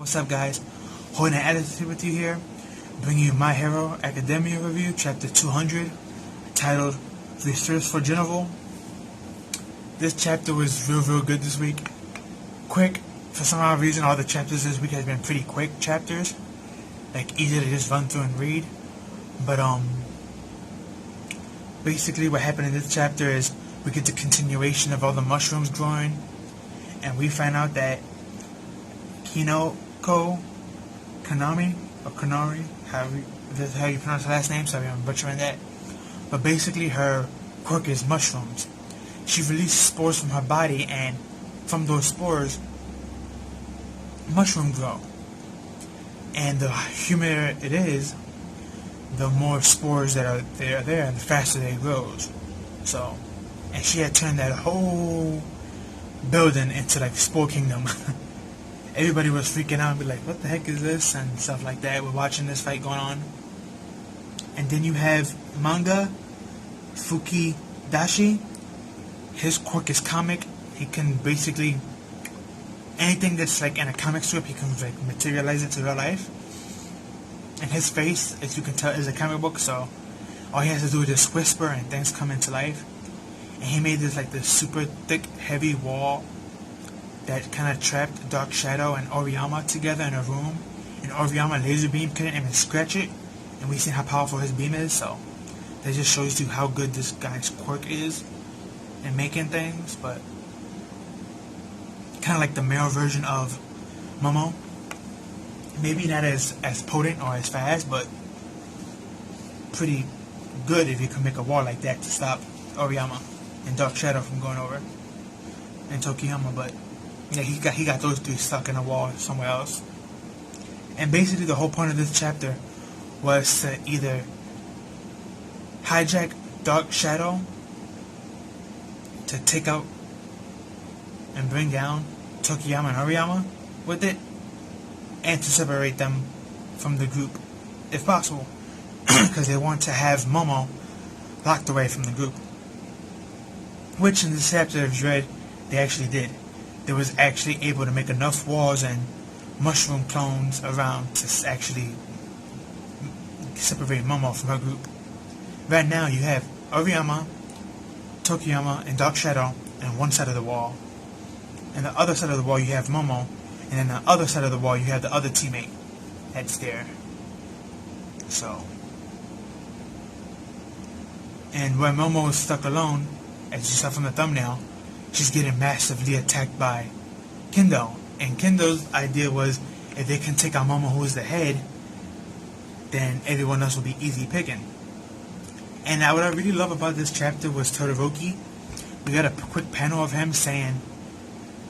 What's up, guys? Holding an attitude with you here, bringing you My Hero Academia review, chapter 200, titled Research for General. This chapter was real good this week. Quick. For some odd reason, all the chapters this week has been pretty quick chapters, like easy to just run through and read. But basically what happened in this chapter is we get the continuation of all the mushrooms growing, and we find out that Kanami, or Kanari, that's how you pronounce her last name, sorry I'm butchering that. But basically her quirk is mushrooms. She releases spores from her body, and from those spores, mushrooms grow. And the huminer it is, the more spores that are there, and the faster they grows. So, and she had turned that whole building into like Spore Kingdom. Everybody was freaking out and be like, what the heck is this? And stuff like that. We're watching this fight going on. And then you have Manga Fukidashi. His quirk is comic. He can basically, anything that's like in a comic strip, he can like materialize it to real life. And his face, as you can tell, is a comic book, so all he has to do is just whisper and things come into life. And he made this super thick, heavy wall that kind of trapped Dark Shadow and Oriyama together in a room. And Oriyama laser beam couldn't even scratch it. And we seen how powerful his beam is, so that just shows you how good this guy's quirk is in making things. But kind of like the male version of Momo. Maybe not as potent or as fast, but pretty good if you can make a wall like that to stop Oriyama and Dark Shadow from going over, and Tokiyama. But yeah, he got those three stuck in a wall somewhere else. And basically the whole point of this chapter was to either hijack Dark Shadow to take out and bring down Tokiyama and Oriyama with it, and to separate them from the group if possible, because they want to have Momo locked away from the group, which in this chapter of Dread they actually did. They was actually able to make enough walls and mushroom clones around to actually separate Momo from her group. Right now you have Oriyama, Tokiyama, and Dark Shadow on one side of the wall, and the other side of the wall you have Momo, and then the other side of the wall you have the other teammate that's there. So, and when Momo is stuck alone, as you saw from the thumbnail, she's getting massively attacked by Kendo. And Kendo's idea was, if they can take out Momo, who is the head, then everyone else will be easy picking. And what I really love about this chapter was Todoroki. We got a quick panel of him saying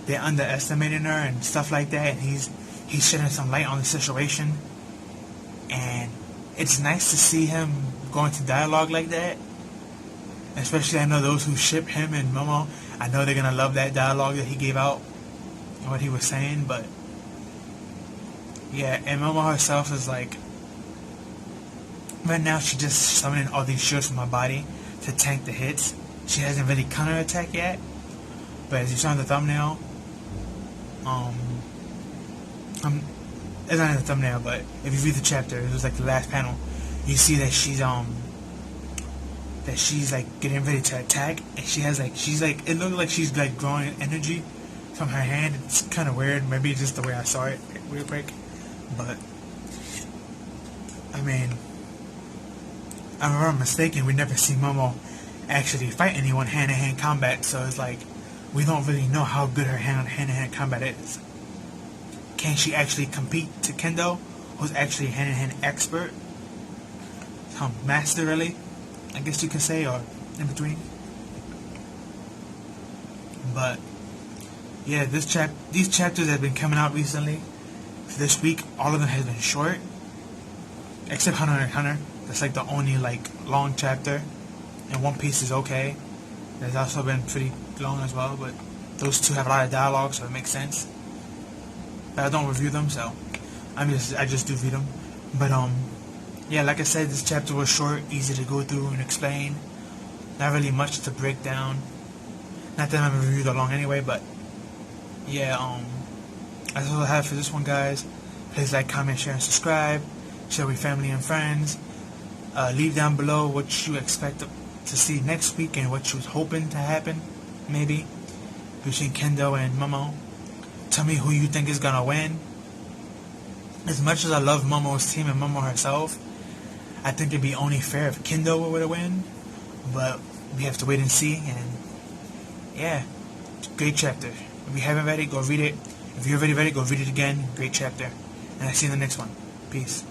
they're underestimating her and stuff like that, and he's shedding some light on the situation. And it's nice to see him go into dialogue like that. Especially, I know those who ship him and Momo, I know they're gonna love that dialogue that he gave out and what he was saying. But yeah, and Momo herself is like, right now she's just summoning all these shields from her body to tank the hits. She hasn't really counterattacked yet, but as you saw in the thumbnail, it's not in the thumbnail, but if you read the chapter, it was like the last panel, you see that she's like getting ready to attack, and it looks like she's like drawing energy from her hand. It's kind of weird. Maybe it's just the way I saw it real quick, but I mean, if I'm mistaken, we never see Momo actually fight anyone hand-to-hand combat, so it's like we don't really know how good her hand-to-hand combat is. Can she actually compete to Kendo, who's actually a hand-to-hand expert? Master, really, I guess you could say, or in between. But yeah, these chapters have been coming out recently. This week, all of them have been short, except Hunter x Hunter. That's like the only like long chapter, and One Piece is okay. That's also been pretty long as well, but those two have a lot of dialogue, so it makes sense. But I don't review them, so I just do read them. But yeah, like I said, this chapter was short, easy to go through and explain. Not really much to break down. Not that I'm gonna review that long anyway, but yeah, that's all I have for this one, guys. Please like, comment, share, and subscribe. Share with family and friends. Leave down below what you expect to see next week and what you was hoping to happen, maybe, between Kendo and Momo. Tell me who you think is gonna win. As much as I love Momo's team and Momo herself, I think it'd be only fair if Kendo were to win. But we have to wait and see. And yeah, great chapter. If you haven't read it, go read it. If you're already read it, go read it again. Great chapter. And I'll see you in the next one. Peace.